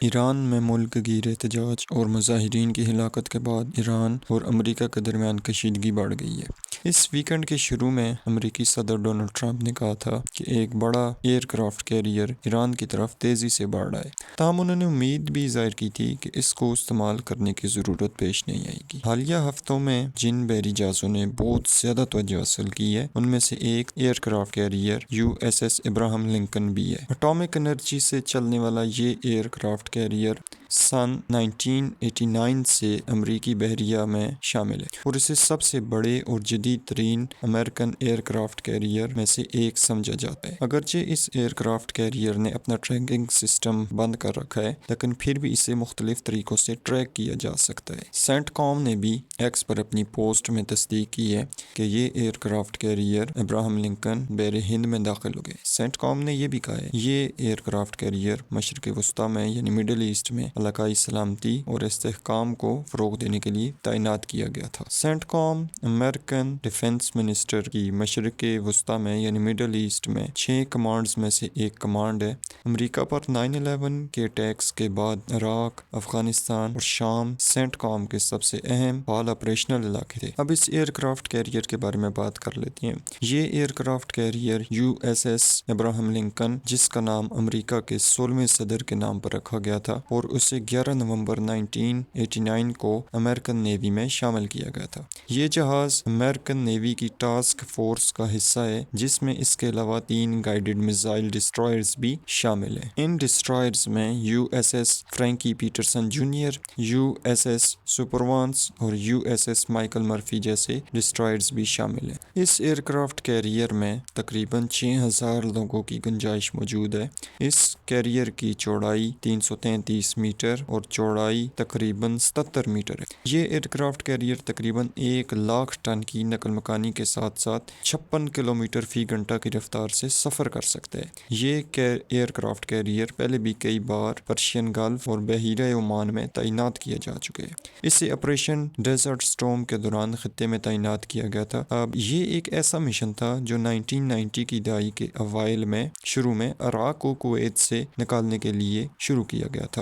ایران میں ملک گیر احتجاج اور مظاہرین کی ہلاکت کے بعد ایران اور امریکہ کے درمیان کشیدگی بڑھ گئی ہے۔ اس ویکنڈ کے شروع میں امریکی صدر ڈونلڈ ٹرمپ نے کہا تھا کہ ایک بڑا ایئر کرافٹ کیریئر ایران کی طرف تیزی سے بڑھ رہا ہے، تاہم انہوں نے امید بھی ظاہر کی تھی کہ اس کو استعمال کرنے کی ضرورت پیش نہیں آئے گی۔ حالیہ ہفتوں میں جن بحری جہازوں نے بہت زیادہ توجہ حاصل کی ہے ان میں سے ایک aircraft carrier USS Abraham Lincoln بھی ہے۔ اٹامک انرجی سے چلنے والا یہ ایئر کرافٹ کیریئر سن 1989 سے امریکی بحریہ میں شامل ہے اور اسے سب سے بڑے اور جدید ترین امریکن ایئر کرافٹ کیریئر میں سے ایک سمجھا جاتا ہے۔ اگرچہ اس ایئر کرافٹ کیریئر نے اپنا ٹریکنگ سسٹم بند کر رکھا ہے، لیکن پھر بھی اسے مختلف طریقوں سے ٹریک کیا جا سکتا ہے۔ سینٹ کام نے بھی ایکس پر اپنی پوسٹ میں تصدیق کی ہے کہ یہ aircraft carrier Abraham Lincoln بحر ہند میں داخل ہو گئے۔ سینٹ کام نے یہ بھی کہا ہے یہ ایئر کرافٹ کیریئر مشرق وسطیٰ میں یعنی مڈل ایسٹ میں علاقائی سلامتی اور استحکام کو فروغ دینے کے لیے تعینات کیا گیا تھا۔ سینٹ کام امریکن ڈیفنس منسٹر کی مشرق وسطیٰ میں یعنی مڈل ایسٹ میں 6 کمانڈز میں سے ایک کمانڈ ہے۔ امریکہ پر 9/11 کے اٹیکس کے بعد عراق، افغانستان اور شام سینٹ کام کے سب سے اہم فعال آپریشنل علاقے تھے۔ اب اس ایئر کرافٹ کیریئر کے بارے میں بات کر لیتے ہیں۔ یہ aircraft carrier USS Abraham Lincoln, جس کا نام امریکہ کے 16ویں صدر کے نام پر رکھا گیا تھا اور اسے 11 نومبر 1989 کو امریکن نیوی میں شامل کیا گیا تھا۔ یہ جہاز امریکن نیوی کی ٹاسک فورس کا حصہ ہے جس میں اس کے علاوہ 3 گائیڈڈ میزائل ڈسٹرائرز بھی شامل ہیں۔ ان ڈسٹرائرز میں USS فرینکی پیٹرسن جونیئر، USS سپروانس اور USS مائیکل مرفی جیسے ڈسٹرائرز بھی شامل ہیں۔ اس ایئر کرافٹ کیریئر میں تقریباً 6000 لوگوں کی گنجائش موجود ہے۔ اس کیریئر کی چوڑائی 333 میٹر اور چوڑائی تقریباً 77 میٹر ہے۔ یہ ایئر کرافٹ کیریئر تقریباً 1,00,000 ٹن کی نقل مکانی کے ساتھ ساتھ 56 کلومیٹر فی گھنٹہ کی رفتار سے سفر کر سکتا ہے۔ یہ ایئر کرافٹ کیریئر پہلے بھی کئی بار پرشین گلف اور بحیرہ عمان میں تعینات کیا جا چکے ہیں۔ اسے آپریشن ڈیزرٹ اسٹارم کے دوران خطے میں تعینات کیا گیا تھا۔ اب یہ ایک ایسا مشن تھا جو 1990 کی دہائی کے اوائل میں شروع میں عراق کو کویت سے نکالنے کے لیے شروع کیا گیا تھا۔